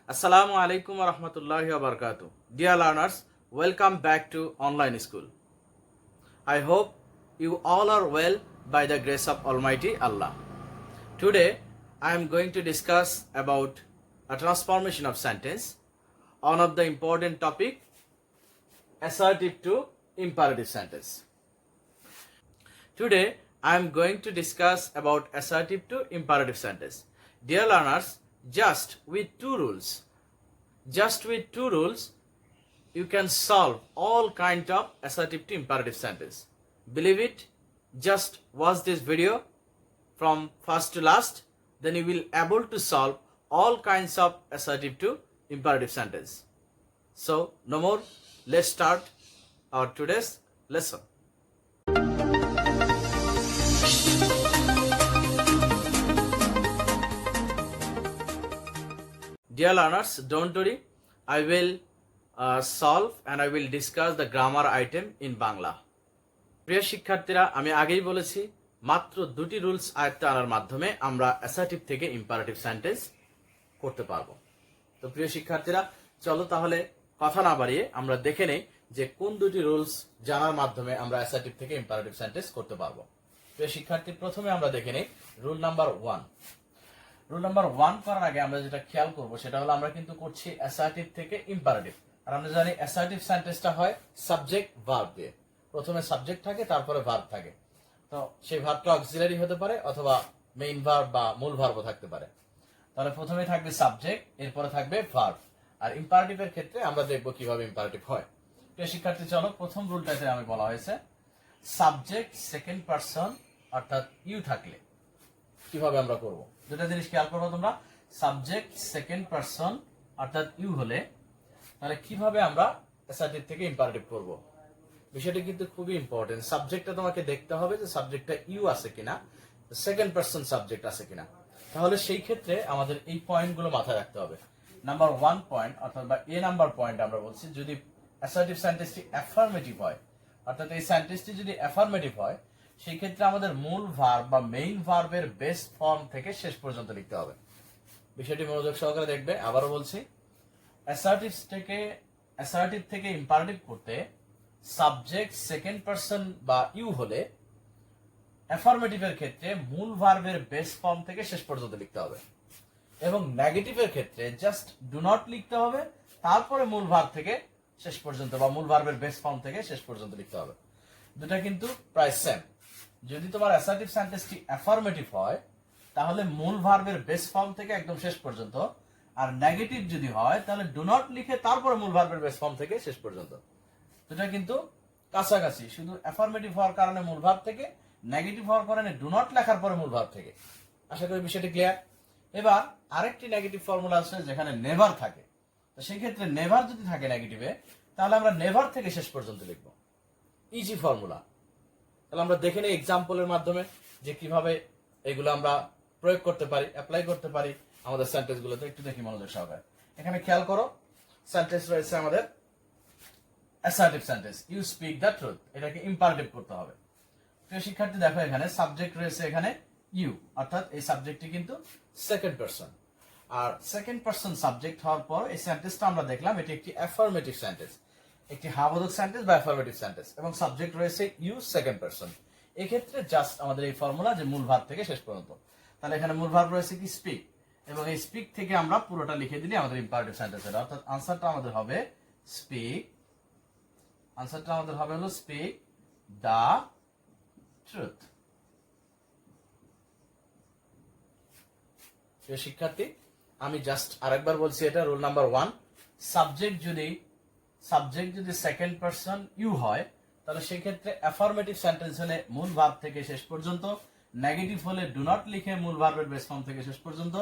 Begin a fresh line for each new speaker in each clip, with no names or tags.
Assalamu alaikum wa rahmatullahi wa barakatuh. Dear learners, welcome back to online school. I hope you all are well by the grace of Almighty Allah. Today, I am going to discuss about a transformation of sentence, one of the important topic, assertive to imperative sentence. Today, I am going to discuss about assertive to imperative sentence. Dear learners, just with two rules, you can solve all kind of assertive to imperative sentence. Believe it, just watch this video from first to last, then you will able to solve all kinds of assertive to imperative sentence. So, no more, let's start our today's lesson. Dear learners, don't worry, I will solve and I will discuss the grammar item in Bangla. প্রিয় শিক্ষার্থীরা, আমি আগেই বলেছি মাত্র দুটি rules আয়ত্তে আনার মাধ্যমে আমরা অ্যাসার্টিভ থেকে ইম্পারেটিভ সেন্টেন্স করতে পারবো। তো প্রিয় শিক্ষার্থীরা, চলো তাহলে কথা না বাড়িয়ে আমরা দেখে নেই যে কোন দুটি রুলস জানার মাধ্যমে আমরা অ্যাসার্টিভ থেকে ইম্পারেটিভ সেন্টেন্স করতে পারবো। প্রিয় শিক্ষার্থী, প্রথমে আমরা দেখে নেই রুল নাম্বার 1। রুল নাম্বার 1 করার আগে আমরা যেটা খেয়াল করব সেটা হলো আমরা কিন্তু করছি অ্যাসার্টিভ থেকে ইম্পারেটিভ। আর আমরা জানি অ্যাসার্টিভ সেন্টেন্সটা হয় সাবজেক্ট ভার্ব দিয়ে। প্রথমে সাবজেক্ট থাকে, তারপরে ভার্ব থাকে। তো সেই ভার্বটা অক্সিলারি হতে পারে অথবা মেইন ভার্ব বা মূল ভার্বও থাকতে পারে। তাহলে প্রথমে থাকবে সাবজেক্ট, এরপরে থাকবে ভার্ব। আর ইম্পারেটিভের ক্ষেত্রে আমরা দেখব কিভাবে ইম্পারেটিভ হয়। প্রিয় শিক্ষার্থী, চলো প্রথম রুলটাতে আমি বলা হয়েছে সাবজেক্ট সেকেন্ড পারসন অর্থাৎ ইউ থাকলে কিভাবে আমরা করব। দুটা জিনিস খেয়াল করবো তোমরা, সাবজেক্ট সেকেন্ড পারসন অর্থাৎ ইউ হলে তাহলে কিভাবে আমরা অ্যাসার্টিভ থেকে ইম্পারেটিভ করব। বিষয়টা কিন্তু খুবই ইম্পর্টেন্ট। সাবজেক্টটা তোমাকে দেখতে হবে যে সাবজেক্টটা ইউ আছে কিনা, সেকেন্ড পারসন সাবজেক্ট আছে কিনা। তাহলে সেই ক্ষেত্রে আমাদের এই পয়েন্টগুলো মাথায় রাখতে হবে। নাম্বার 1 পয়েন্ট অর্থাৎ বা এ নাম্বার পয়েন্ট আমরা বলছি যদি অ্যাসার্টিভ সেন্টেন্সটি অ্যাফার্মেটিভ হয়, অর্থাৎ এই সেন্টেন্সটি যদি অ্যাফার্মেটিভ হয় সেই ক্ষেত্রে আমাদের মূল ভার্ব বা মেইন ভার্বের বেস ফর্ম থেকে শেষ পর্যন্ত লিখতে হবে। বিষয়টি মনোযোগ সহকারে দেখবে। আবারও বলছি, অ্যাসার্টিভ থেকে ইম্পারেটিভ করতে সাবজেক্ট সেকেন্ড পারসন বা ইউ হলে অ্যাফার্মেটিভের ক্ষেত্রে মূল ভার্বের বেস ফর্ম থেকে শেষ পর্যন্ত লিখতে হবে, এবং নেগেটিভের ক্ষেত্রে জাস্ট ডু নট লিখতে হবে, তারপরে মূল ভার্ব থেকে শেষ পর্যন্ত বা মূল ভার্বের বেস ফর্ম থেকে শেষ পর্যন্ত লিখতে হবে। দুটা কিন্তু প্রায় সেম। যদি তোমার অ্যাসার্টিভ সেন্টেন্সটি অ্যাফার্মেটিভ হয় তাহলে মূল ভার্বের বেস ফর্ম থেকে একদম শেষ পর্যন্ত, আর নেগেটিভ যদি হয় তাহলে ডু নট লিখে তারপরে মূল ভার্বের বেস ফর্ম থেকে শেষ পর্যন্ত। দুটা কিন্তু কাছাকাছি, শুধু অ্যাফার্মেটিভ হওয়ার কারণে মূল ভার্ব থেকে, নেগেটিভ হওয়ার কারণে ডু নট লেখার পরে মূল ভার্ব থেকে। আশা করি বিষয়টি ক্লিয়ার। এবার আরেকটি নেগেটিভ ফর্মুলা আছে যেখানে নেভার থাকে। তো সেই ক্ষেত্রে নেভার যদি থাকে নেগেটিভে তাহলে আমরা নেভার থেকে শেষ পর্যন্ত লিখবো। Easy formula. তাহলে আমরা দেখে নিই এক্সাম্পলের মাধ্যমে যে কিভাবে এগুলো আমরা প্রয়োগ করতে পারি, অ্যাপ্লাই করতে পারি আমাদের সেন্টেন্স গুলোতে। একটু দেখি মনোযোগ সহকারে। এখানে খেয়াল করো, সেন্টেন্স রয়েছে আমাদের assertive sentence, you speak the truth. এটাকে ইম্পারেটিভ করতে হবে। প্রিয় শিক্ষার্থী, দেখো এখানে সাবজেক্ট রয়েছে এখানে ইউ, অর্থাৎ এই সাবজেক্টটি কিন্তু সেকেন্ড পারসন। আর সেকেন্ড পারসন সাবজেক্ট হওয়ার পর এই সেন্টেন্সটা আমরা দেখলাম এটি একটি অ্যাফার্মেটিভ সেন্টেন্স, একটি হ্যাবোধক সেন্টেন্স বা অ্যাফার্মেটিভ সেন্টেন্স, এবং সাবজেক্ট রয়েছে ইউ সেকেন্ড পারসন। এক্ষেত্রে জাস্ট আমাদের এই ফর্মুলা যে মূল ভার্ব থেকে শেষ পর্যন্ত। তাহলে এখানে মূল ভার্ব রয়েছে কি স্পিক, এবং এই স্পিক থেকে আমরা পুরোটা লিখে দিলে আমাদের ইম্পারেটিভ সেন্টেন্স এটা, অর্থাৎ আনসারটা আমাদের হবে স্পিক। আনসারটা আমাদের হবে হলো স্পিক দা ট্রুথ। শিক্ষার্থী, আমি জাস্ট আরেকবার বলছি, এটা রুল নাম্বার 1। সাবজেক্ট যদি সেকেন্ড পারসন ইউ হয় তাহলে সেই ক্ষেত্রে অ্যাফার্মেটিভ সেন্টেন্স হলে মূল ভার্ব থেকে শেষ পর্যন্ত, নেগেটিভ হলে ডু নট লিখে মূল ভার্বের বেস ফর্ম থেকে শেষ পর্যন্ত,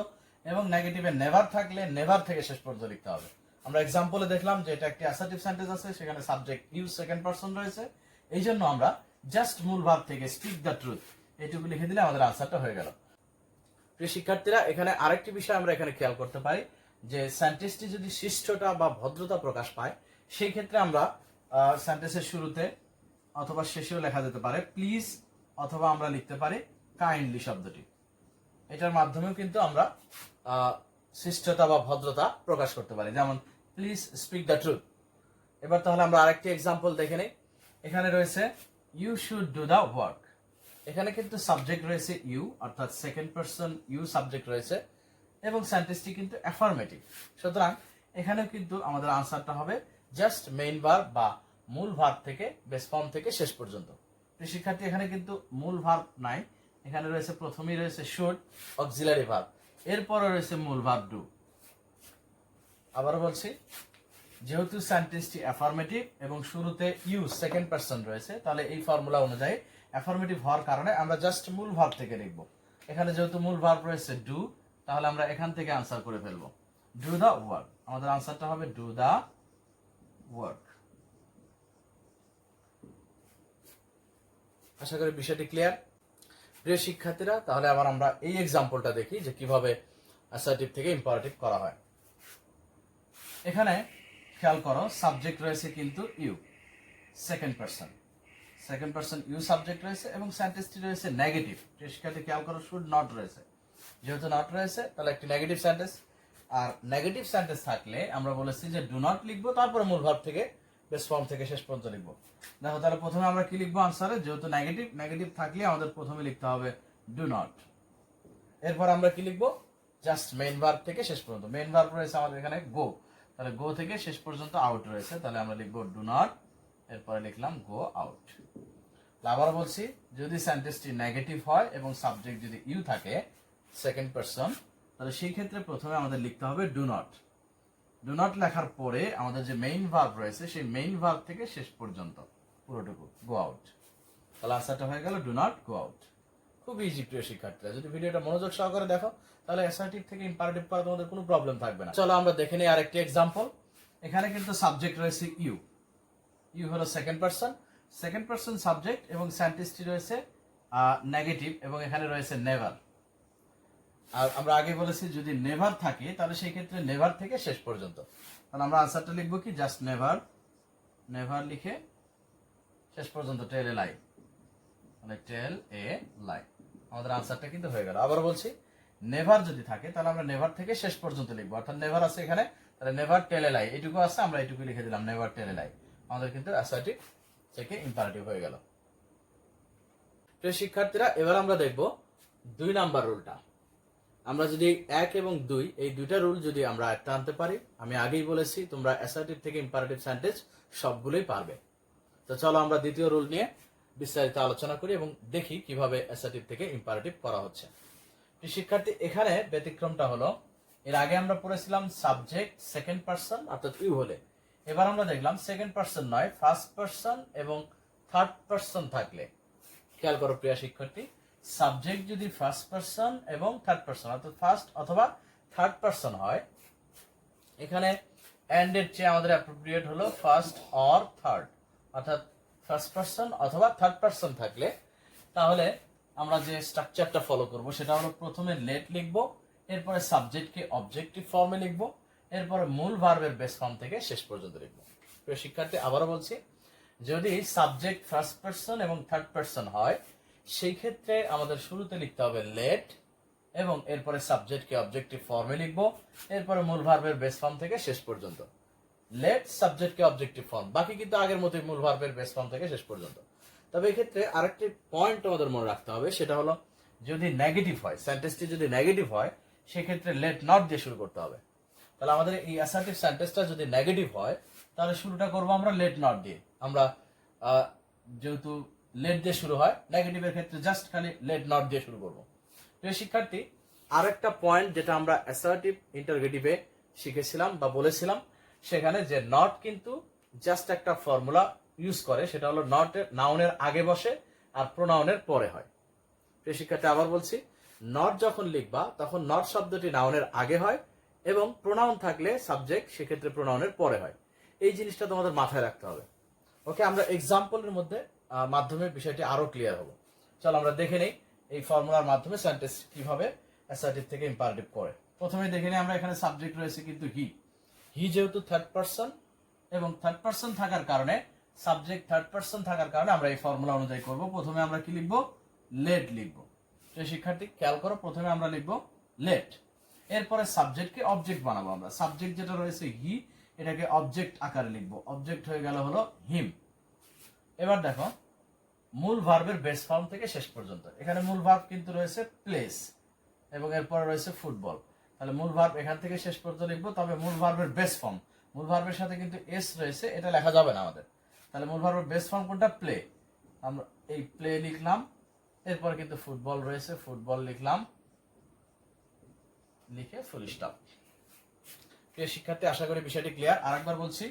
এবং নেগেটিভে নেভার থাকলে নেভার থেকে শেষ পর্যন্ত লিখতে হবে। আমরা এক্সাম্পলে দেখলাম যে এটা একটি অ্যাসার্টিভ সেন্টেন্স আছে, সেখানে সাবজেক্ট ইউ সেকেন্ড পারসন রয়েছে। এই জন্য আমরা জাস্ট মূল ভার্ব থেকে স্পিক দ্য ট্রুথ এইটুকু লিখে দিলে আমাদের আনসারটা হয়ে গেল। প্রিয় শিক্ষার্থীরা, এখানে আরেকটি বিষয় আমরা এখানে খেয়াল করতে পারি যে সেন্টেন্সটি যদি শিষ্টতা বা ভদ্রতা প্রকাশ পায় সেই ক্ষেত্রে আমরা সেন্টেন্সের শুরুতে অথবা শেষেও লেখা যেতে পারে প্লিজ, অথবা আমরা লিখতে পারি কাইন্ডলি শব্দটি। এটার মাধ্যমেও কিন্তু আমরা শিষ্টতা বা ভদ্রতা প্রকাশ করতে পারি, যেমন প্লিজ স্পিক দ্য ট্রুথ। এবার তাহলে আমরা আরেকটি এক্সাম্পল দেখে নেই। এখানে রয়েছে you should do the work. এখানে কিন্তু সাবজেক্ট রয়েছে ইউ, অর্থাৎ সেকেন্ড পারসন ইউ সাবজেক্ট রয়েছে এবং সেন্টেন্সটি কিন্তু অ্যাফার্মেটিভ। সুতরাং এখানেও কিন্তু আমাদের আনসারটা হবে জাস্ট মেইন ভার্ব বা মূল ভার্ব থেকে বেস ফর্ম থেকে শেষ পর্যন্ত। শিক্ষার্থী এখানে কিন্তু মূল ভার্ব নাই, এখানে রয়েছে প্রথমেই রয়েছে শুড অক্সিলারি ভার্ব, এরপরে রয়েছে মূল ভার্ব ডু। আবার বলছি, যেহেতু সেন্টেন্সটি অ্যাফার্মেটিভ এবং শুরুতে ইউ সেকেন্ড পারসন রয়েছে, তাহলে এই ফর্মুলা অনুযায়ী অ্যাফার্মেটিভ হওয়ার কারণে আমরা জাস্ট মূল ভার্ব থেকে লিখব। এখানে যেহেতু মূল ভার্ব রয়েছে ডু, তাহলে আমরা এখান থেকে আনসার করে ফেলবো ডু দা ওয়ার্ক। আমাদের আনসারটা হবে ডু দা ওয়ার্ক। আশা করি বিষয়টি ক্লিয়ার। প্রিয় শিক্ষার্থীরা, তাহলে আবার আমরা এই এক্সাম্পলটা দেখি যে কিভাবে অ্যাসার্টিভ থেকে ইম্পারেটিভ করা হয়। এখানে খেয়াল করো, সাবজেক্ট রয়েছে কিন্তু you second person you subject রয়েছে এবং সেন্টেন্সটি রয়েছে নেগেটিভ। শিক্ষার্থী খেয়াল করো, শুড নট রয়েছে, যেহেতু নট রয়েছে তাহলে একটি নেগেটিভ সেন্টেন্স। আর নেগেটিভ সেন্টেন্স থাকলে আমরা বলেছি যে ডু নট লিখবো, তারপরে মূল ভার্ব থেকে বেস ফর্ম থেকে শেষ পর্যন্ত লিখবো। দেখো তাহলে প্রথমে আমরা কি লিখবো আনসারে, যেহেতু নেগেটিভ থাকলে আমাদের প্রথমে লিখতে হবে ডু নট। এরপর আমরা কি লিখবো, জাস্ট মেইন ভার্ব থেকে শেষ পর্যন্ত। মেইন ভার্ব রয়েছে আমাদের এখানে গো, তাহলে গো থেকে শেষ পর্যন্ত আউট রয়েছে, তাহলে আমরা লিখবো ডু নট, এরপরে লিখলাম গো আউট। আবার বলছি, যদি সেন্টেন্সটি নেগেটিভ হয় এবং সাবজেক্ট যদি ইউ থাকে সেকেন্ড পারসন, তাহলে সেই ক্ষেত্রে প্রথমে আমাদের লিখতে হবে ডু নট। ডু নট লেখার পরে আমাদের যে মেইন ভার্ব রয়েছে সেই মেইন ভার্ব থেকে শেষ পর্যন্ত পুরোটুকু গো আউট। তাহলে আনসারটা হয়ে গেল ডু নট গো আউট। খুব ইজি প্রিয় শিক্ষার্থীরা, যদি ভিডিওটা মনোযোগ সহকারে দেখো তাহলে অ্যাসার্টিভ থেকে ইম্পারেটিভ করা তোমাদের কোনো প্রবলেম থাকবে না। চলো আমরা দেখে নিই আরেকটি এক্সাম্পল। এখানে কিন্তু সাবজেক্ট রয়েছে ইউ, ইউ হলো সেকেন্ড পারসন সাবজেক্ট এবং সেন্টেন্সটি রয়েছে নেগেটিভ এবং এখানে রয়েছে নেভার। আর আমরা আগে বলেছি যদি নেভার থাকে তাহলে সেই ক্ষেত্রে নেভার থেকে শেষ পর্যন্ত। তাহলে আমরা আনসারটা লিখবো কি, জাস্ট নেভার লিখে শেষ পর্যন্ত টেল এ লাই, মানে টেল এ লাই। আমাদের আনসারটা কিন্তু হয়ে গেল। আবার বলছি, নেভার যদি থাকে তাহলে আমরা নেভার থেকে শেষ পর্যন্ত লিখবো, অর্থাৎ নেভার আছে এখানে, তাহলে নেভার টেল এ লাই এটুকু আছে, আমরা এটুকু লিখে দিলাম নেভার টেল এ লাই। আমাদের কিন্তু অ্যাসার্টিভ থেকে ইম্পারেটিভ হয়ে গেল। প্রিয় শিক্ষার্থীরা, এবার আমরা দেখব 2 নাম্বার রুলটা। আমরা যদি 1 এবং 2 এই দুইটা রুল যদি আমরা একটা আনতে পারি, আমি আগেই বলেছি তোমরা অ্যাসার্টিভ থেকে ইম্পারেটিভ সেন্টেন্স সবগুলোই পারবে। তো চলো আমরা দ্বিতীয় রুল নিয়ে বিস্তারিত আলোচনা করি এবং দেখি কিভাবে অ্যাসার্টিভ থেকে ইম্পারেটিভ করা হচ্ছে। শিক্ষার্থী, এখানে ব্যতিক্রমটা হলো, এর আগে আমরা পড়েছিলাম সাবজেক্ট সেকেন্ড পারসন অর্থাৎ ইউ হলে, এবার আমরা দেখলাম সেকেন্ড পারসন নয় ফার্স্ট পারসন এবং থার্ড পারসন থাকলে। খেয়াল করো প্রিয় শিক্ষার্থী, সাবজেক্ট যদি ফার্স্ট পারসন এবং থার্ড পারসন অর্থাৎ ফার্স্ট অথবা থার্ড পারসন হয়, এখানে এন্ড এর চেয়ে আমাদের অ্যাপ্রোপ্রিয়েট হলো ফার্স্ট অর থার্ড, অর্থাৎ ফার্স্ট পারসন অথবা থার্ড পারসন থাকলে তাহলে আমরা যে স্ট্রাকচারটা ফলো করব সেটা হলো প্রথমে লেট লিখবো, এরপরে সাবজেক্টকে অবজেক্টিভ ফর্মে লিখবো, এরপরে মূল ভার্বের বেস ফর্ম থেকে শেষ পর্যন্ত লিখবো। প্রিয় শিক্ষার্থী, আবারও বলছি, যদি সাবজেক্ট ফার্স্ট পারসন এবং থার্ড পারসন হয় সেই ক্ষেত্রে আমাদের শুরুতে লিখতে হবে লেট এবং এরপরে সাবজেক্টকে অবজেক্টিভ ফর্মে লিখবো, এরপরে মূল ভার্বের বেস ফর্ম থেকে শেষ পর্যন্ত। লেট সাবজেক্টকে অবজেক্টিভ ফর্ম, বাকি কিন্তু আগের মতোই মূল ভার্বের বেস ফর্ম থেকে শেষ পর্যন্ত। তবে এই ক্ষেত্রে আরেকটি পয়েন্ট আমাদের মনে রাখতে হবে, সেটা হলো যদি নেগেটিভ হয়, সেন্টেন্সটি যদি নেগেটিভ হয় সেক্ষেত্রে লেট নট দিয়ে শুরু করতে হবে। তাহলে আমাদের এই অ্যাসার্টিভ সেন্টেন্সটা যদি নেগেটিভ হয় তাহলে শুরুটা করবো আমরা লেট নট দিয়ে। আমরা যেহেতু লেট দিয়ে শুরু হয়, নেগেটিভের ক্ষেত্রে জাস্ট খালি লেট নট দিয়ে শুরু করবো। প্রিয় শিক্ষার্থী, আরেকটা পয়েন্ট যেটা আমরা অ্যাসার্টিভ ইন্টারগেটিভে শিখেছিলাম বা বলেছিলাম, সেখানে যে নট কিন্তু জাস্ট একটা ফর্মুলা ইউজ করে, সেটা হলো নট নাউনের আগে বসে আর প্রোনাউনের পরে হয়। প্রিয় শিক্ষার্থী, আবার বলছি, নট যখন লিখবা তখন নট শব্দটি নাউনের আগে হয় এবং প্রোনাউন থাকলে সাবজেক্ট সেক্ষেত্রে প্রোনাউনের পরে হয়। এই জিনিসটা তোমাদের মাথায় রাখতে হবে। ওকে, আমরা এক্সাম্পলের মাধ্যমে বিষয়টি আরো ক্লিয়ার হবো। চলো আমরা দেখে নেই এই ফর্মুলার মাধ্যমে সেন্টেন্স কিভাবে অ্যাসার্টিভ থেকে ইম্পারেটিভ করে। প্রথমে দেখে নিই, আমরা এখানে সাবজেক্ট রয়েছে কিন্তু হি যেহেতু থার্ড পারসন এবং থার্ড পারসন থাকার কারণে সাবজেক্ট থার্ড পারসন থাকার কারণে আমরা এই ফর্মুলা অনুযায়ী করব। প্রথমে আমরা কি লিখবো, লেট লিখবো। তো শিক্ষার্থী খেয়াল করো, প্রথমে আমরা লিখবো লেট। এরপরে সাবজেক্টকে অবজেক্ট বানাবো আমরা। সাবজেক্ট যেটা রয়েছে হি, এটাকে অবজেক্ট আকারে লিখবো, অবজেক্ট হয়ে গেল হলো হিম। এবার দেখো মূল ভার্বের বেস ফর্ম থেকে শেষ পর্যন্ত, এখানে মূল ভার্ব কিন্তু রয়েছে প্লেস এবং এরপরে রয়েছে ফুটবল। তাহলে মূল ভার্ব এখান থেকে শেষ পর্যন্ত লিখবো, তবে মূল ভার্বের বেস ফর্ম, মূল ভার্বের সাথে কিন্তু এস রয়েছে, এটা লেখা যাবে না আমাদের। তাহলে মূল ভার্বের বেস ফর্ম কোনটা? প্লে। আমরা এই প্লে লিখলাম, এরপর কিন্তু ফুটবল রয়েছে, ফুটবল লিখলাম, লিখে ফুল স্টপ। প্রিয় শিক্ষার্থী, আশা করি বিষয়টি ক্লিয়ার। আরেকবার বলছি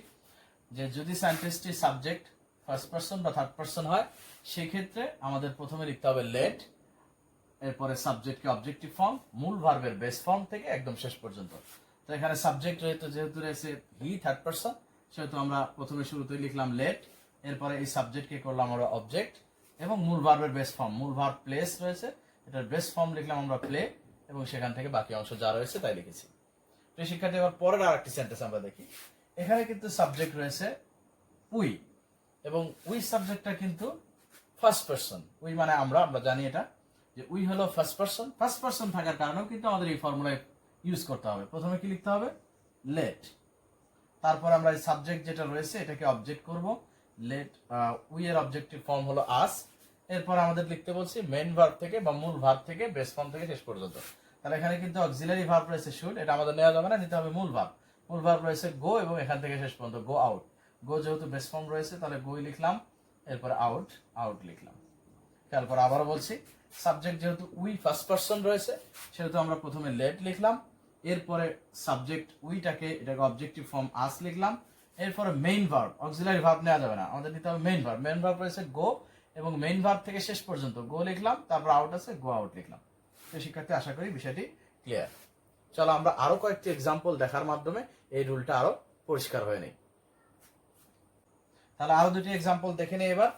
যে যদি সেন্টেন্সটি সাবজেক্ট ফার্স্ট পারসন বা থার্ড পারসন হয়, সেক্ষেত্রে আমাদের প্রথমে লিখতে হবে লেট, এরপরে সাবজেক্টকে অবজেক্টিভ ফর্ম, মূল ভার্বের বেস ফর্ম থেকে একদম শেষ পর্যন্ত। তো এখানে সাবজেক্ট যেহেতু রয়েছে হি থার্ড পারসন, সেহেতু আমরা প্রথমে শুরুতেই লিখলাম লেট, এরপরে এই সাবজেক্টকে করলাম আমরা অবজেক্ট, এবং মূল ভার্বের বেস ফর্ম, মূল ভার্ব প্লেস রয়েছে, এটার বেস ফর্ম লিখলাম আমরা প্লে, এবং সেখান থেকে বাকি অংশ যা রয়েছে তাই লিখেছি। প্রিয় শিক্ষার্থী, এবার পরের আরেকটি সেন্টেন্স আমরা দেখি। এখানে কিন্তু সাবজেক্ট রয়েছে উই, এবং উই সাবজেক্টটা কিন্তু ফার্স্ট পারসন। উই মানে আমরা জানি এটা যে উই হলো ফার্স্ট পারসন। ফার্স্ট পারসন থাকার কারণেও কিন্তু আমাদের এই ফর্মুলায় ইউজ করতে হবে। প্রথমে কি লিখতে হবে? লেট। তারপর আমরা এই সাবজেক্ট যেটা রয়েছে এটাকে অবজেক্ট করব, লেট উই এর অবজেক্টিভ ফর্ম হলো আস। এরপর আমাদের লিখতে বলছি মেইন ভার্ব থেকে বা মূল ভার্ব থেকে বেস ফর্ম থেকে শেষ পর্যন্ত। তাহলে এখানে কিন্তু অক্সিলারি ভার্ব রয়েছে শুড, এটা আমাদের নেওয়া যাবে না, নিতে হবে মূল ভার্ব। মূল ভার্ব রয়েছে গো, এবং এখান থেকে শেষ পর্যন্ত গো আউট। গো যেহেতু বেস ফর্ম রয়েছে, তাহলে গোই লিখলাম, এরপর আউট, আউট লিখলাম। তারপর আবারও বলছি, সাবজেক্ট যেহেতু উই ফার্স্ট পারসন রয়েছে, সেহেতু আমরা প্রথমে লেট লিখলাম, এরপরে সাবজেক্ট উইটাকে এটাকে অবজেক্টিভ ফর্ম আস লিখলাম, এরপরে মেইন ভার্ব, অক্সিলারি ভার্ব নেওয়া যাবে না, আমাদের নিতে হবে মেইন ভার্ব। মেইন ভার্ব রয়েছে গো, এবং মেইন ভার্ব থেকে শেষ পর্যন্ত গো লিখলাম, তারপর আউট আছে গো আউট লিখলাম। তো শিক্ষার্থী, আশা করি বিষয়টি ক্লিয়ার। চলো আমরা আরো কয়েকটি এক্সাম্পল দেখার মাধ্যমে এই রুলটা আরো পরিষ্কার হয়ে নেই। তাহলে আরো দুটি এক্সাম্পল দেখে নেই এবার।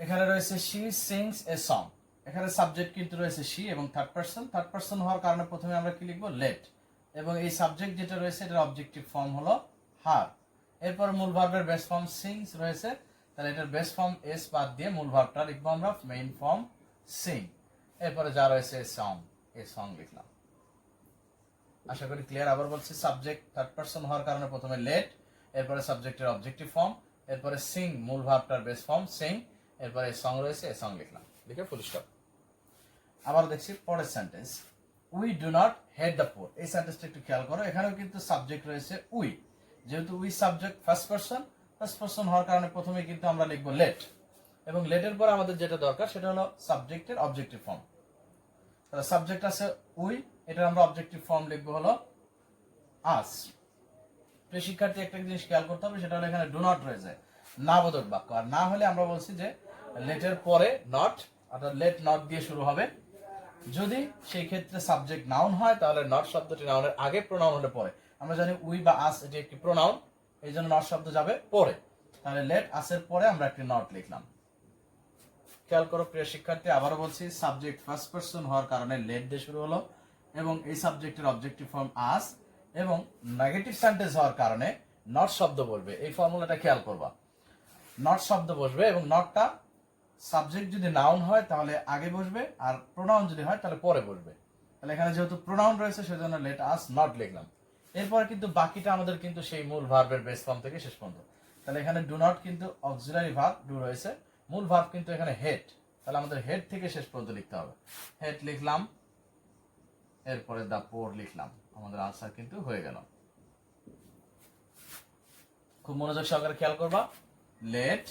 এখানে রয়েছে শি সিংস এ সং, এখানে সাবজেক্ট কিন্তু রয়েছে শি এবং থার্ড পারসন। থার্ড পারসন হওয়ার কারণে প্রথমে আমরা কি লিখবো? লেট, এবং এই সাবজেক্ট যেটা রয়েছে এটার অবজেক্টিভ ফর্ম হলো হার। এরপর মূল ভার্বের বেস ফর্ম সিংস রয়েছে, তাহলে এটার বেস ফর্ম এস বাদ দিয়ে মূল ভার্বটা লিখবো আমরা মেইন ফর্ম সিং। এরপরে যা রয়েছে সং, এ সং লিখলাম। আশা করি ক্লিয়ার। আবার বলছি, সাবজেক্ট থার্ড পারসন হওয়ার কারণে প্রথমে লেট, এরপরে সাবজেক্টের অবজেক্টিভ ফর্ম, এরপরে সিং মূল ভার্বটার বেস ফর্ম সিং, এরপরে সং রয়েছে, এ সং লিখলাম, লিখে ফুল স্টপ। আবার দেখছি পরের sentence, we do not hate the poor. এই সেন্টেন্সটা একটু খেয়াল করো, এখানেও কিন্তু সাবজেক্ট রয়েছে উই, যেহেতু উই সাবজেক্ট ফার্স্ট পারসন হওয়ার কারণে প্রথমে কিন্তু আমরা লিখবো লেট, এবং লেটের পর আমাদের যেটা দরকার সেটা হলো সাবজেক্টের অবজেক্টিভ ফর্ম। তাহলে সাবজেক্ট আছে উই, এটা আমরা অবজেক্টিভ ফর্ম লিখবো হলো আস। প্রিয় শিক্ষার্থী, একটা জিনিস খেয়াল করতে হবে, সেটা হলো এখানে ডু নট রয়েছে, না বোধক বাক্য। আর না হলে আমরা বলছি যে লেটের পরে নট, অর্থাৎ লেট নট দিয়ে শুরু হবে। যদি সেই ক্ষেত্রে সাবজেক্ট নাউন হয়, তাহলে নট শব্দটি নাউনের আগে, প্রোনাউন হলে পরে। আমরা জানি উই বা আস এটি একটি প্রোনাউন, এই জন্য নট শব্দ যাবে পরে। তাহলে লেট আসের পরে আমরা একটি নট লিখলাম। খেয়াল করো প্রিয় শিক্ষার্থী, আবারও বলছি, সাবজেক্ট ফার্স্ট পারসন হওয়ার কারণে লেট দিয়ে শুরু হলো, এবং এই সাবজেক্টের অবজেক্টিভ ফর্ম আস, এবং নেগেটিভ সেন্টেন্স হওয়ার কারণে নট শব্দ বসবে। এই ফর্মুলাটা খেয়াল করবা, নট শব্দ বসবে, এবং নটটা সাবজেক্ট যদি নাউন হয় তাহলে আগে বসবে, আর প্রোনাউন যদি হয় তাহলে পরে বসবে। তাহলে এখানে যেহেতু প্রোনাউন রয়েছে, সেজন্য লেট আস নট লিখলাম। এরপরে কিন্তু বাকিটা আমাদের কিন্তু সেই মূল ভার্বের বেস ফর্ম থেকে শেষ পর্যন্ত। তাহলে এখানে ডু নট কিন্তু অক্সিলারি ভার্ব ডু রয়েছে, মূল ভার্ব কিন্তু এখানে হেড, তাহলে আমাদের হেড থেকে শেষ পর্যন্ত লিখতে হবে। হেড লিখলাম, এরপরে দা পোর লিখলাম, আমাদের আনসার কিন্তু হয়ে গেল। খুব মনোযোগ সহকারে খেয়াল করবা, লেট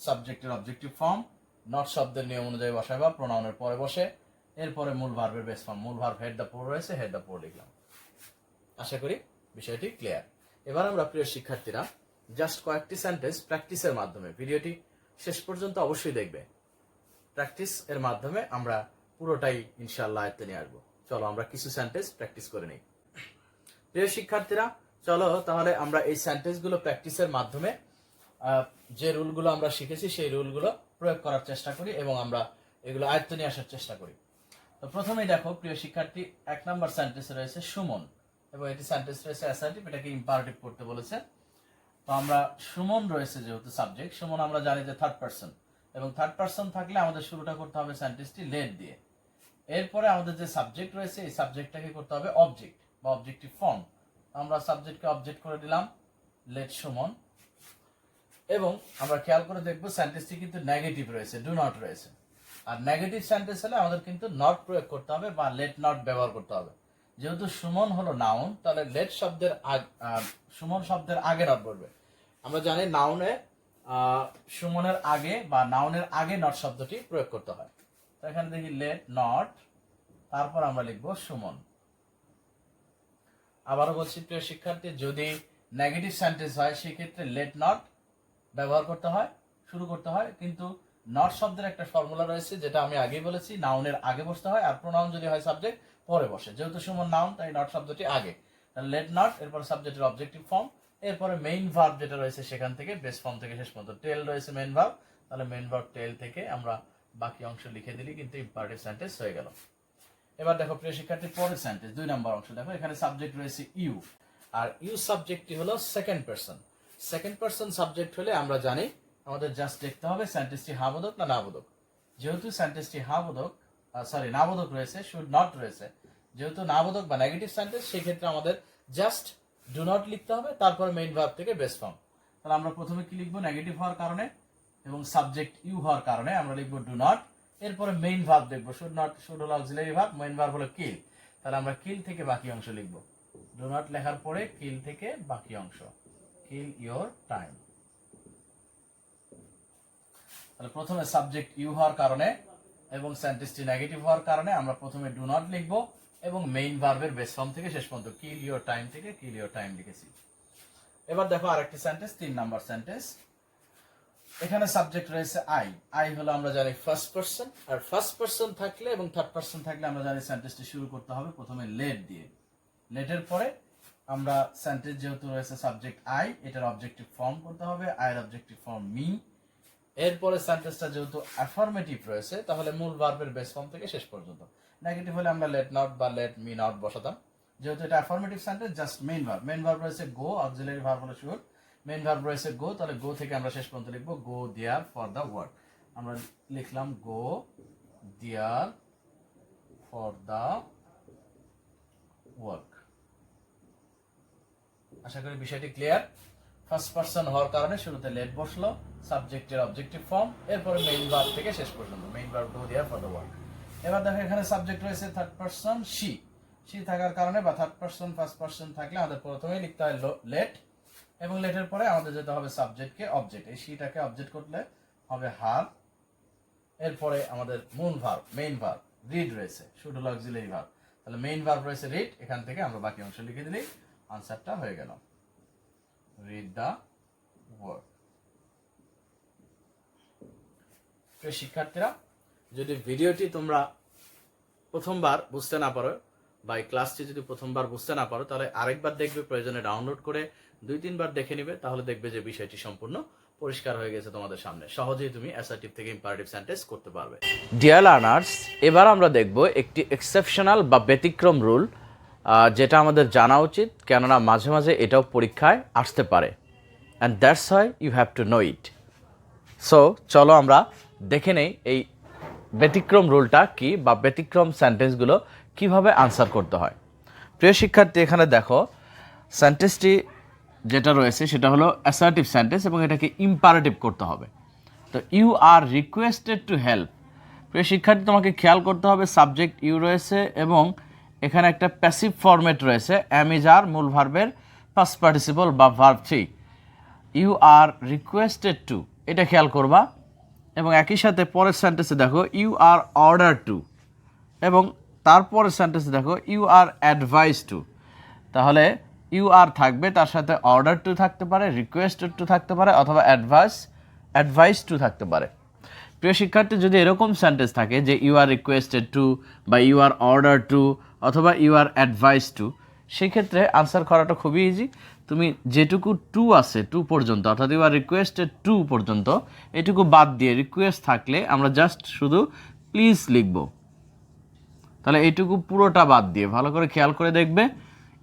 সাবজেক্টের অবজেক্টিভ ফর্ম, নট শব্দের নিয়ম অনুযায়ী বসাইবা, প্রোনাউনের পরে বসে, এরপরে মূল ভার্বের বেস ফর্ম, মূল ভার্ব হেড দা পোর রয়েছে, হেড দা পোর লিখলাম। আশা করি বিষয়টি ক্লিয়ার। এবার আমরা প্রিয় শিক্ষার্থীরা জাস্ট কয়েকটি সেন্টেন্স প্র্যাকটিসের মাধ্যমে, ভিডিওটি শেষ পর্যন্ত অবশ্যই দেখবে, প্র্যাকটিস এর মাধ্যমে আমরা পুরোটাই ইনশাআল্লাহ আয়ত্তে নিয়ে আসবো। চলো আমরা কিছু সেন্টেন্স প্র্যাকটিস করে নিই। প্রিয় শিক্ষার্থীরা, চলো তাহলে আমরা এই সেন্টেন্সগুলো প্র্যাকটিসের মাধ্যমে যে রুলগুলো আমরা শিখেছি সেই রুলগুলো প্রয়োগ করার চেষ্টা করি, এবং আমরা এগুলো আয়ত্তে নিয়ে আসার চেষ্টা করি। তো প্রথমেই দেখো প্রিয় শিক্ষার্থী, 1 নম্বর সেন্টেন্স রয়েছে সুমন, এবং এটি সেন্টেন্স রয়েছে অ্যাসার্টিভ, এটাকে ইম্পারেটিভ করতে বলেছে। তো আমরা সুমন রয়েছে যেহেতু সাবজেক্ট, সুমন আমরা জানি যে থার্ড পারসন, এবং থার্ড পারসন থাকলে আমাদের শুরুটা করতে হবে সেন্টেন্সটি লেট দিয়ে। এরপরে আমাদের যে সাবজেক্ট রয়েছে এই সাবজেক্টটাকে করতে হবে অবজেক্ট বা অবজেক্টিভ ফর্ম। আমরা সাবজেক্টকে অবজেক্ট করে দিলাম লেট সুমন, এবং আমরা খেয়াল করে দেখবো সেন্টেন্সটি কিন্তু নেগেটিভ রয়েছে, ডু নট রয়েছে। আর নেগেটিভ সেন্টেন্স হলে আমাদের কিন্তু নট প্রয়োগ করতে হবে বা লেট নট ব্যবহার করতে হবে। যেহেতু সুমন হলো নাউন, তাহলে লেট শব্দের সুমন শব্দের আগে নট বলবে। আমরা জানি নাউনে সুমনের আগে বা নাউনের আগে নট শব্দটি প্রয়োগ করতে হয়। তো এখানে দেখি লেট নট, তারপর আমরা লিখবো সুমন। আবারও বলছি প্রিয় শিক্ষার্থী, যদি নেগেটিভ সেন্টেন্স হয় সেক্ষেত্রে লেট নট ব্যবহার করতে হয়, শুরু করতে হয়। কিন্তু নট শব্দের একটা ফর্মুলা রয়েছে যেটা আমি আগেই বলেছি, নাউনের আগে বসতে হয়, আর প্রোনাউন যদি হয় সাবজেক্ট পরে বসে। যেহেতু সুমন নাউন, তাই নট শব্দটি আগে। তাহলে লেট নট, এরপর সাবজেক্টের অবজেক্টিভ ফর্ম, এরপরে মেইন ভার্ব যেটা রয়েছে সেখান থেকে বেস ফর্ম থেকে শেষ পর্যন্ত টেল রয়েছে মেইন ভার্ব, তাহলে মেইন ভার্ব টেল থেকে আমরা বাকি অংশ লিখে দিলি কিন্তু ইম্পারেটিভ সেন্টেন্স হয়ে গেল। এবার দেখো প্রিয় শিক্ষার্থী, পরের সেন্টেন্স 2 নম্বর অংশ দেখো। এখানে সাবজেক্ট রয়েছে ইউ, আর ইউ সাবজেক্টটি হলো second person. Second person subject হলে আমরা জানি আমাদের জাস্ট দেখতে হবে সেন্টেন্সটি হ্যাবোধক না নাবোধক। যেহেতু সেন্টেন্সটি নাবোধক রয়েছে, শুড নট রয়েছে, যেহেতু নাবোধক বা নেগেটিভ সেন্টেন্স, সেই ক্ষেত্রে আমাদের জাস্ট ডু নট লিখতে হবে, তারপর মেইন ভার্ব থেকে বেস ফর্ম। তাহলে আমরা প্রথমে কি লিখবো, নেগেটিভ হওয়ার কারণে এবং সাবজেক্ট ইউ হওয়ার কারণে আমরা লিখবো ডু নট। এরপরে মেইন ভার্ব দেখবো, শুড নট, শুড হলো অক্সিলারি ভার্ব, মেইন ভার্ব হলো কিল, তাহলে আমরা কিল থেকে বাকি অংশ লিখবো। ডু নট লেখার পরে কিল থেকে বাকি অংশ, কিল ইওর টাইম। তাহলে প্রথমে সাবজেক্ট ইউ হওয়ার কারণে এবং সেন্টেন্সটি নেগেটিভ হওয়ার কারণে আমরা প্রথমে ডু নট লিখবো, এবং মেইন ভার্বের বেস ফর্ম থেকে শেষ পর্যন্ত কিল ইওর টাইম থেকে কিল ইওর টাইম লিখেছি। এবার দেখো আরেকটি সেন্টেন্স, 3 নাম্বার সেন্টেন্স। এখানে সাবজেক্ট রয়েছে আই। আই হলো আমরা জানি ফার্স্ট পারসন, আর ফার্স্ট পারসন থাকলে এবং থার্ড পারসন থাকলে আমরা জানি সেন্টেন্সটি শুরু করতে হবে প্রথমে লেট দিয়ে। লেটের পরে আমরা সেন্টেন্স যেহেতু রয়েছে সাবজেক্ট আই, এটার অবজেক্টিভ ফর্ম করতে হবে, আইয়ের অবজেক্টিভ ফর্ম মি। এরপরে সেন্টেন্সটা যেহেতু অ্যাফার্মেটিভ রয়েছে, তাহলে মূল ভার্বের বেস ফর্ম থেকে শেষ পর্যন্ত। নেগেটিভ হলে আমরা লেট নট বা লেট মি নট বসাতাম। যেহেতু এটা affirmative sentence, just main verb. Main verb রয়েছে গো, অক্সিলারি ভার্ব হলো শুড, মেইন ভার্ব রয়েছে গো, তাহলে গো থেকে আমরা শেষ পর্যন্ত লিখবো গো দেয়ার ফর দ্য ওয়ার্ক। আমরা লিখলাম গো দেয়ার ফর দ্য ওয়ার্ক। আশা করি বিষয়টি ক্লিয়ার। ফার্স্ট পারসন হওয়ার কারণে শুরুতে লেট বসলো, সাবজেক্টের অবজেক্টিভ ফর্ম, এরপরে মেইন ভার্ব থেকে শেষ পর্যন্ত main verb go there for the work. এবার দেখো এখানে সাবজেক্ট রয়েছে থার্ড পারসন শি। শি থাকার কারণে বা থার্ড পারসন ফার্স্ট পারসন থাকলে আমাদের প্রথমেই লিখতে হয় লেট, এবং লেটের পরে আমাদের যেতে হবে সাবজেক্টকে অবজেক্ট। এই শিটাকে অবজেক্ট করলে হবে হার। এরপরে আমাদের মূল ভার্ব মেইন ভার্ব রিড রয়েছে, শুড হলো অক্সিলারি ভার্ব, তাহলে মেইন ভার্ব রয়েছে রিড, এখান থেকে আমরা বাকি অংশ লিখে দিলেই আনসারটা হয়ে গেল, রিড দ্য ওয়ার্ড। প্রিয় শিক্ষার্থীরা, যদি ভিডিওটি তোমরা প্রথমবার বুঝতে না পারো বা এই ক্লাসটি যদি প্রথমবার বুঝতে না পারো, তাহলে আরেকবার দেখবে, প্রয়োজনে ডাউনলোড করে 2-3 বার দেখে নিবে, তাহলে দেখবে যে বিষয়টি সম্পূর্ণ পরিষ্কার হয়ে গেছে তোমাদের সামনে। সহজেই তুমি অ্যাসার্টিভ থেকে ইম্পারেটিভ সেন্টেন্স করতে পারবে। ডিয়ার লার্নার্স, এবার আমরা দেখব একটি এক্সেপশনাল বা ব্যতিক্রম রুল, যেটা আমাদের জানা উচিত, কেননা মাঝে মাঝে এটাও পরীক্ষায় আসতে পারে, and that's why you have to know it. So চলো আমরা দেখে নেই এই ব্যতিক্রম রুলটা কি, বা ব্যতিক্রম সেন্টেন্সগুলো কিভাবে আনসার করতে হয়। প্রিয় শিক্ষার্থী, এখানে দেখো সেন্টেন্সটি যেটা রয়েছে সেটা হলো অ্যাসার্টিভ সেন্টেন্স, এবং এটাকে ইম্পারেটিভ করতে হবে। তো you are requested to help. প্রিয় শিক্ষার্থী, তোমাকে খেয়াল করতে হবে সাবজেক্ট ইউ রয়েছে এবং এখানে একটা প্যাসিভ ফরম্যাট রয়েছে, অ্যাম ইজ আর মূল ভার্বের পাস্ট পার্টিসিপল বা verb 3। You are requested to, এটা খেয়াল করবা। এবং একই সাথে পরের সেন্টেন্সে দেখো ইউ আর অর্ডার টু, এবং তারপরের সেন্টেন্সে দেখো ইউ আর অ্যাডভাইস টু। তাহলে ইউ আর থাকবে, তার সাথে অর্ডার টু থাকতে পারে, রিকোয়েস্টেড টু থাকতে পারে, অথবা অ্যাডভাইস টু থাকতে পারে। প্রিয় শিক্ষার্থী, যদি এরকম সেন্টেন্স থাকে যে ইউ আর রিকোয়েস্টেড টু বা ইউ আর অর্ডার টু অথবা ইউ আর অ্যাডভাইস টু, সেক্ষেত্রে আনসার করাটা খুবই ইজি। তুমি যেটুকু টু আছে, টু পর্যন্ত, অর্থাৎ ইউ আর রিকোয়েস্টেড টু পর্যন্ত, এটুকু বাদ দিয়ে রিকোয়েস্ট থাকলে আমরা জাস্ট শুধু প্লিজ লিখব। তাহলে এইটুকু পুরোটা বাদ দিয়ে ভালো করে খেয়াল করে দেখবে,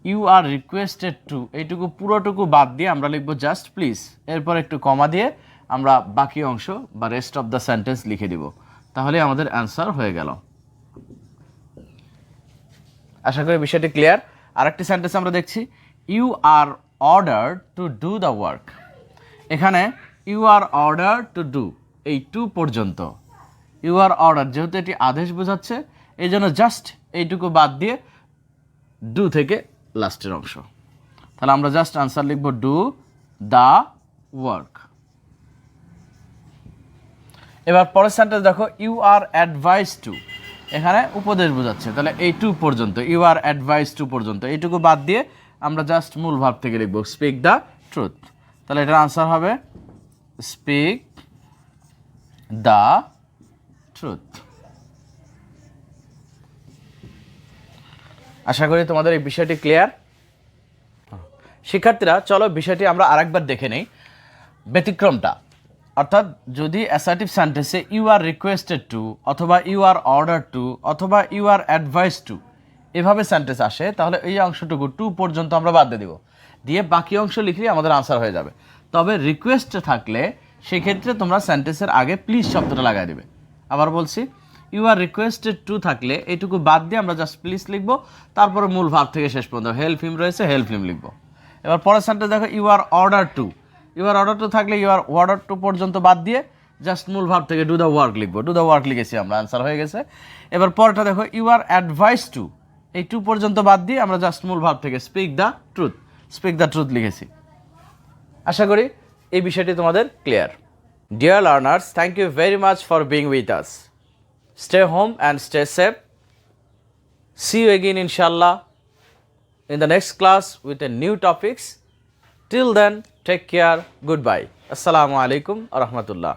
ইউ আর রিকোয়েস্টেড টু এইটুকু পুরোটুকু বাদ দিয়ে আমরা লিখব জাস্ট প্লিজ, এরপর একটু কমা দিয়ে আমরা বাকি অংশ বা রেস্ট অফ দ্য সেন্টেন্স লিখে দিব, তাহলে আমাদের অ্যান্সার হয়ে গেল। আশা করি বিষয়টি ক্লিয়ার। আরেকটি সেন্টেন্স আমরা দেখছি, you are order to do the work. এখানে you are order to do, এই টু পর্যন্ত ইউ আর অর্ডার, যেহেতু এটি আদেশ বোঝাচ্ছে এই জন্য জাস্ট এইটুকু বাদ দিয়ে ডু থেকে লাস্টের অংশ। তাহলে আমরা জাস্ট আনসার লিখব ডু দ্য ওয়ার্ক। এবার পরের সেন্টেন্স দেখো, ইউ আর অ্যাডভাইস টু, এখানে উপদেশ বোঝাচ্ছে, তাহলে এই টু পর্যন্ত ইউ আর অ্যাডভাইস টু পর্যন্ত এইটুকু বাদ দিয়ে আমরা জাস্ট মূল ভার্ব থেকে লিখব স্পিক দ্য ট্রুথ। তাহলে এটার আনসার হবে স্পিক দ্য ট্রুথ। আশা করি তোমাদের এই বিষয়টি ক্লিয়ার। শিক্ষার্থীরা চলো বিষয়টি আমরা আরেকবার দেখে নেই, ব্যতিক্রমটা। অর্থাৎ যদি অ্যাসার্টিভ সেন্টেন্সে ইউ আর রিকোয়েস্টেড টু অথবা ইউ আর অর্ডার টু অথবা ইউ আর অ্যাডভাইস টু এভাবে সেন্টেন্স আসে, তাহলে এই অংশটুকু টু পর্যন্ত আমরা বাদ দিয়ে দিব, দিয়ে বাকি অংশ লিখলেই আমাদের আনসার হয়ে যাবে। তবে রিকোয়েস্ট থাকলে সেক্ষেত্রে তোমরা সেন্টেন্সের আগে প্লিজ শব্দটা লাগাই দেবে। আবার বলছি, ইউ আর রিকোয়েস্টেড টু থাকলে এইটুকু বাদ দিয়ে আমরা জাস্ট প্লিজ লিখবো, তারপরে মূল ভার্ব থেকে শেষ পর্যন্ত হেল্প হিম রয়েছে হেল্প হিম লিখবো। এবার পরের সেন্টেন্স দেখো, you are order to, you are order to থাকলে ইউ আর অর্ডার টু পর্যন্ত বাদ দিয়ে জাস্ট মূল ভার্ব থেকে ডু দ্য ওয়ার্ক লিখবো, ডু দ্য ওয়ার্ক লিখেছি আমরা, আনসার হয়ে গেছে। এবার পরেরটা দেখো, ইউ আর অ্যাডভাইস টু, এই টু পর্যন্ত বাদ দিয়ে আমরা জাস্ট মূল ভার্ব থেকে speak the truth, speak the truth লিখেছি। আশা করি এই বিষয়টি তোমাদের clear. Dear learners, thank you very much for being with us. Stay home and stay safe. See you again inshallah in the next class with a new topics. Till then, take care. Goodbye. Assalamu alaikum wa rahmatullah.